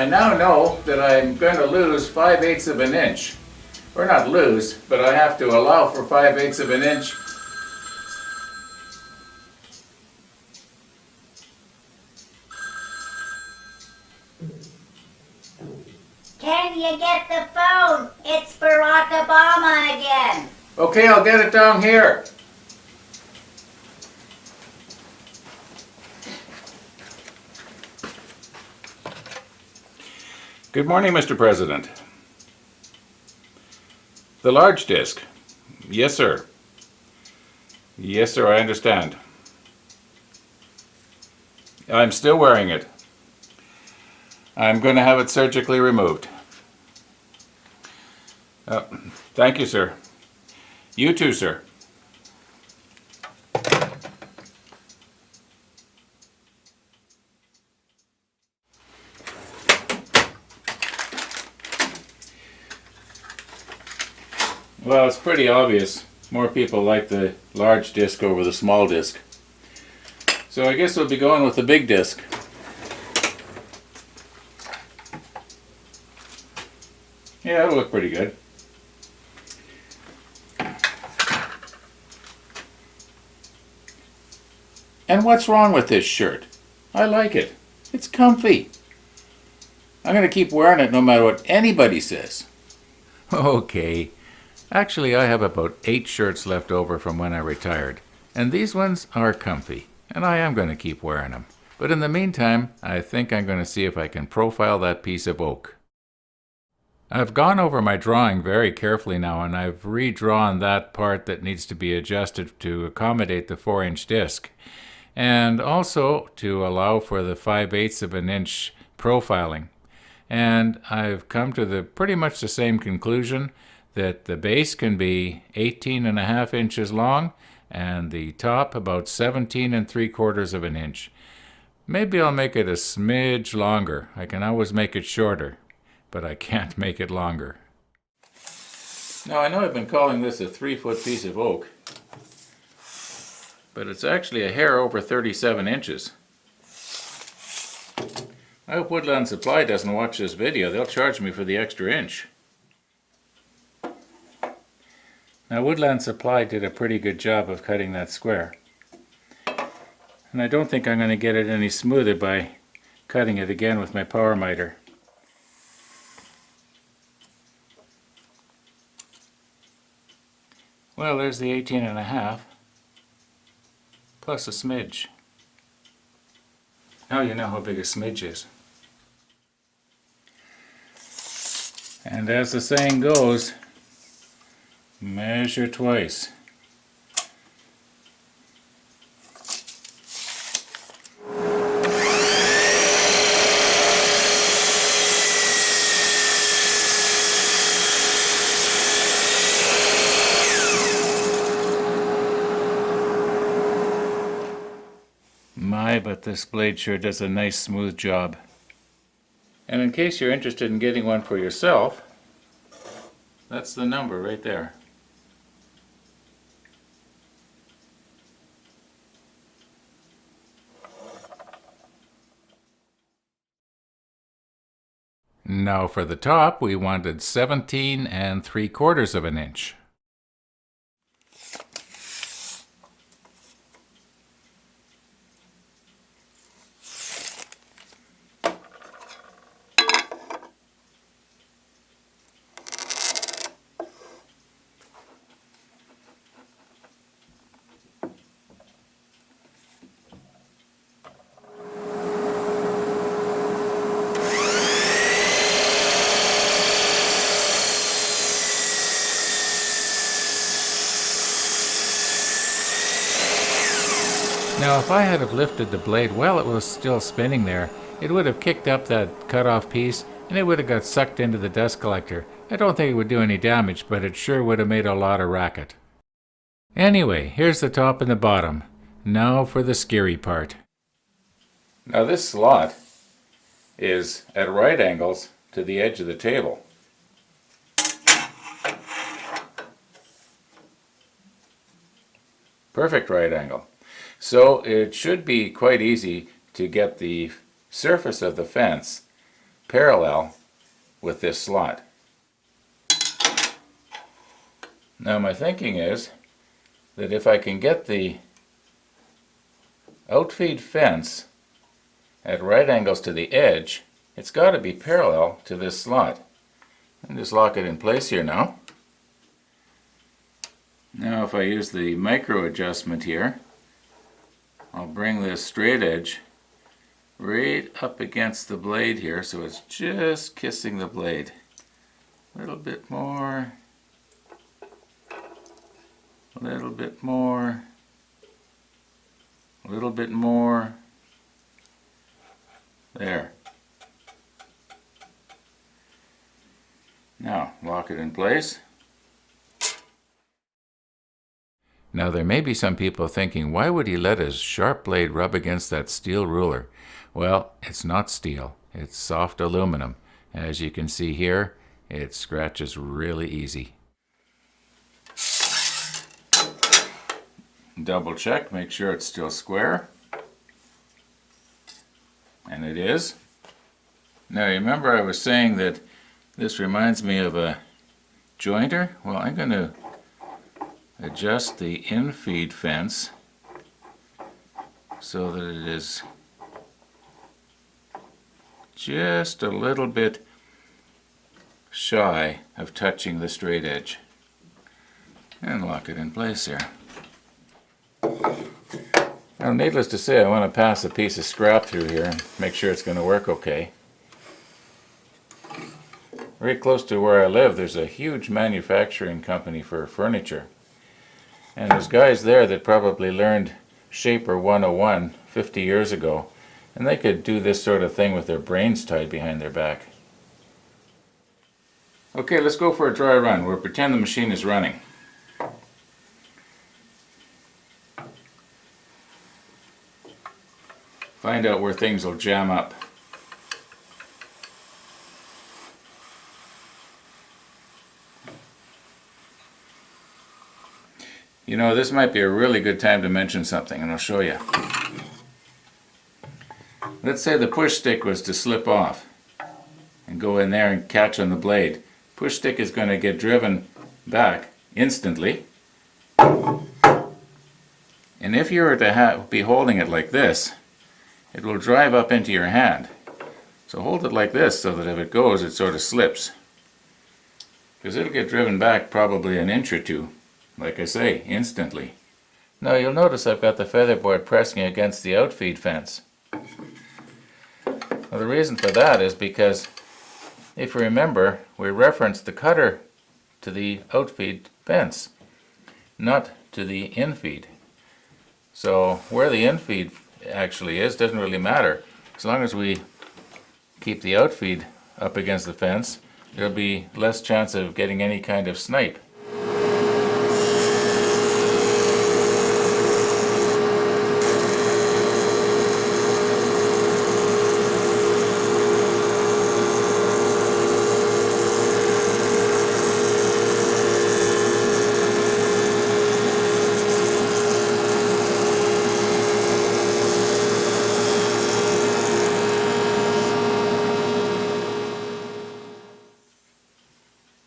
I now know that I'm going to lose 5/8 of an inch. Or not lose, but I have to allow for 5/8 of an inch. Can you get the phone? It's Barack Obama again. Okay, I'll get it down here. Good morning, Mr. President. The large disc. Yes, sir. Yes, sir, I understand. I'm still wearing it. I'm going to have it surgically removed. Thank you, sir. You too, sir. Well, it's pretty obvious. More people like the large disc over the small disc. So I guess we'll be going with the big disc. Yeah, it'll look pretty good. And what's wrong with this shirt? I like it. It's comfy. I'm going to keep wearing it no matter what anybody says. Okay. Actually, I have about 8 shirts left over from when I retired. And these ones are comfy. And I am going to keep wearing them. But in the meantime, I think I'm going to see if I can profile that piece of oak. I've gone over my drawing very carefully now, and I've redrawn that part that needs to be adjusted to accommodate the 4-inch disc, and also to allow for the 5/8 of an inch profiling. And I've come to the pretty much the same conclusion that the base can be 18.5 inches long, and the top about 17.75 of an inch. Maybe I'll make it a smidge longer. I can always make it shorter, but I can't make it longer. Now, I know I've been calling this a 3-foot piece of oak, but it's actually a hair over 37 inches. I hope Woodland Supply doesn't watch this video. They'll charge me for the extra inch. Now, Woodland Supply did a pretty good job of cutting that square. And I don't think I'm going to get it any smoother by cutting it again with my power miter. Well, there's the 18.5 plus a smidge. Now you know how big a smidge is. And as the saying goes, measure twice. My, but this blade sure does a nice smooth job. And in case you're interested in getting one for yourself, that's the number right there. Now for the top, we wanted 17.75 of an inch. Now if I had have lifted the blade while it was still spinning there, it would have kicked up that cut-off piece and it would have got sucked into the dust collector. I don't think it would do any damage, but it sure would have made a lot of racket. Anyway, here's the top and the bottom. Now for the scary part. Now this slot is at right angles to the edge of the table. Perfect right angle. So it should be quite easy to get the surface of the fence parallel with this slot. Now my thinking is that if I can get the outfeed fence at right angles to the edge, it's got to be parallel to this slot. And just lock it in place here now. Now if I use the micro adjustment here, I'll bring this straight edge right up against the blade here so it's just kissing the blade. A little bit more, a little bit more, a little bit more. There. Now lock it in place. Now there may be some people thinking, why would he let his sharp blade rub against that steel ruler? Well, it's not steel, it's soft aluminum. As you can see here, it scratches really easy. Double check, make sure it's still square. And it is. Now remember I was saying that this reminds me of a jointer? Well, I'm going to adjust the in-feed fence so that it is just a little bit shy of touching the straight edge. And lock it in place here. Now, needless to say, I want to pass a piece of scrap through here and make sure it's going to work okay. Very close to where I live, there's a huge manufacturing company for furniture. And there's guys there that probably learned Shaper 101 50 years ago, and they could do this sort of thing with their brains tied behind their back. Okay, let's go for a dry run. We'll pretend the machine is running. Find out where things will jam up. You know, this might be a really good time to mention something, and I'll show you. Let's say the push stick was to slip off and go in there and catch on the blade. Push stick is going to get driven back instantly. And if you were to be holding it like this, it will drive up into your hand. So hold it like this so that if it goes, it sort of slips. Because it'll get driven back probably an inch or two, like I say, instantly. Now you'll notice I've got the featherboard pressing against the outfeed fence. Well, the reason for that is because, if you remember, we referenced the cutter to the outfeed fence, not to the infeed. So where the infeed actually is doesn't really matter. As long as we keep the outfeed up against the fence, there'll be less chance of getting any kind of snipe.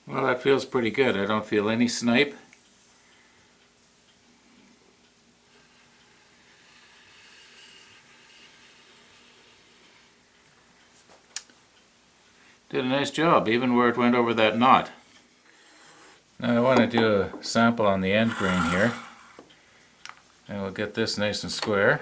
Well, that feels pretty good. I don't feel any snipe. Did a nice job, even where it went over that knot. Now I want to do a sample on the end grain here. And we'll get this nice and square.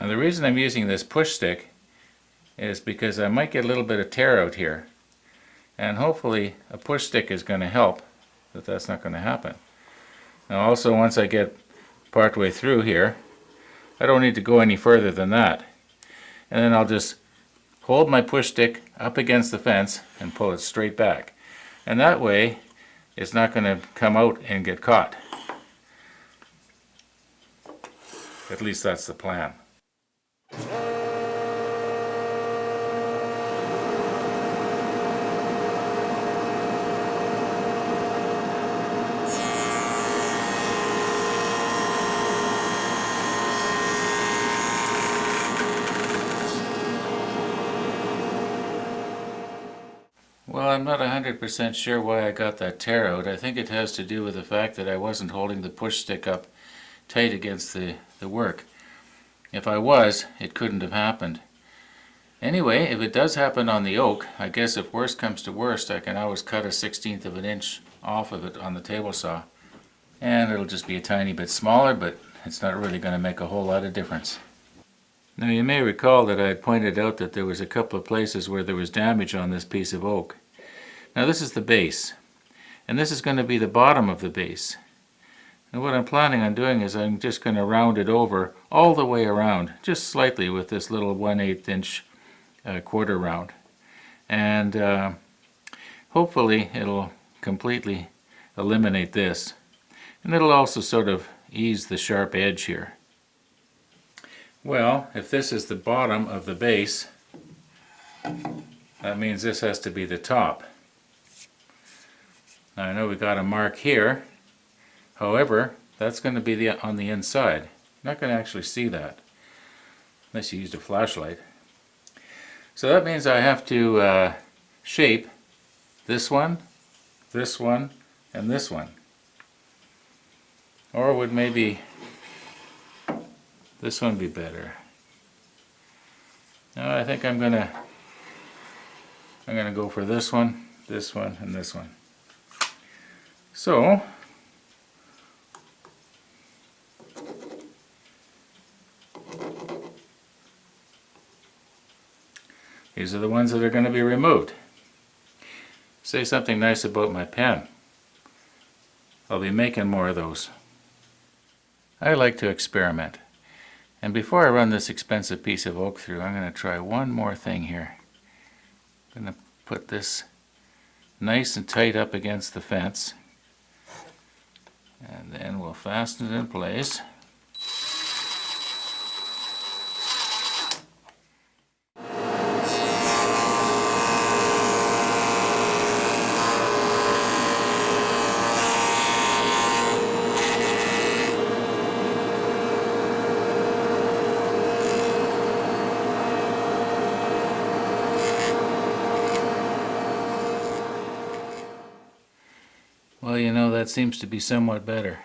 Now the reason I'm using this push stick is because I might get a little bit of tear out here, and hopefully a push stick is going to help, but that's not going to happen. Now also, once I get partway through here, I don't need to go any further than that, and then I'll just hold my push stick up against the fence and pull it straight back, and that way it's not going to come out and get caught. At least that's the plan. Well, I'm not 100% sure why I got that tear out. I think it has to do with the fact that I wasn't holding the push stick up tight against the work. If I was, it couldn't have happened. Anyway, if it does happen on the oak, I guess if worst comes to worst, I can always cut a 1/16 of an inch off of it on the table saw. And it'll just be a tiny bit smaller, but it's not really going to make a whole lot of difference. Now you may recall that I had pointed out that there was a couple of places where there was damage on this piece of oak. Now this is the base, and this is going to be the bottom of the base. And what I'm planning on doing is I'm just going to round it over all the way around, just slightly with this little 1/8 inch quarter round. And hopefully it'll completely eliminate this. And it'll also sort of ease the sharp edge here. Well, if this is the bottom of the base, that means this has to be the top. Now I know we got a mark here. However, that's going to be on the inside. You're not going to actually see that unless you used a flashlight. So that means I have to shape this one, and this one. Or would maybe this one be better? No, I think I'm gonna go for this one, and this one. So these are the ones that are going to be removed. Say something nice about my pen. I'll be making more of those. I like to experiment. And before I run this expensive piece of oak through, I'm going to try one more thing here. I'm going to put this nice and tight up against the fence. And then we'll fasten it in place. Well, you know, that seems to be somewhat better.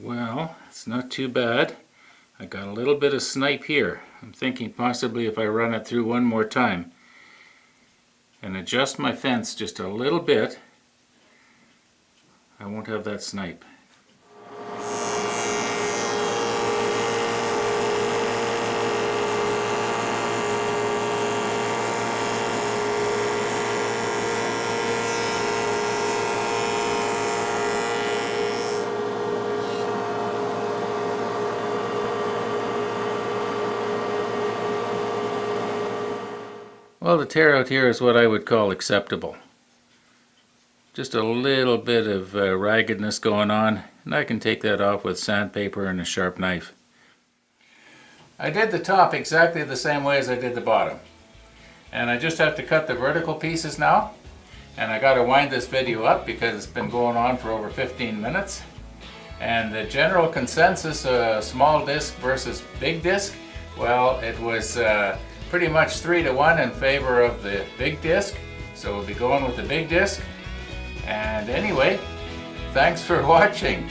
Well, it's not too bad. I got a little bit of snipe here. I'm thinking possibly if I run it through one more time and adjust my fence just a little bit, I won't have that snipe. Well, the tear out here is what I would call acceptable. Just a little bit of raggedness going on, and I can take that off with sandpaper and a sharp knife. I did the top exactly the same way as I did the bottom. And I just have to cut the vertical pieces now. And I got to wind this video up because it's been going on for over 15 minutes. And the general consensus, small disc versus big disc, well, it was pretty much 3-to-1 in favor of the big disc. So we'll be going with the big disc. And anyway, thanks for watching.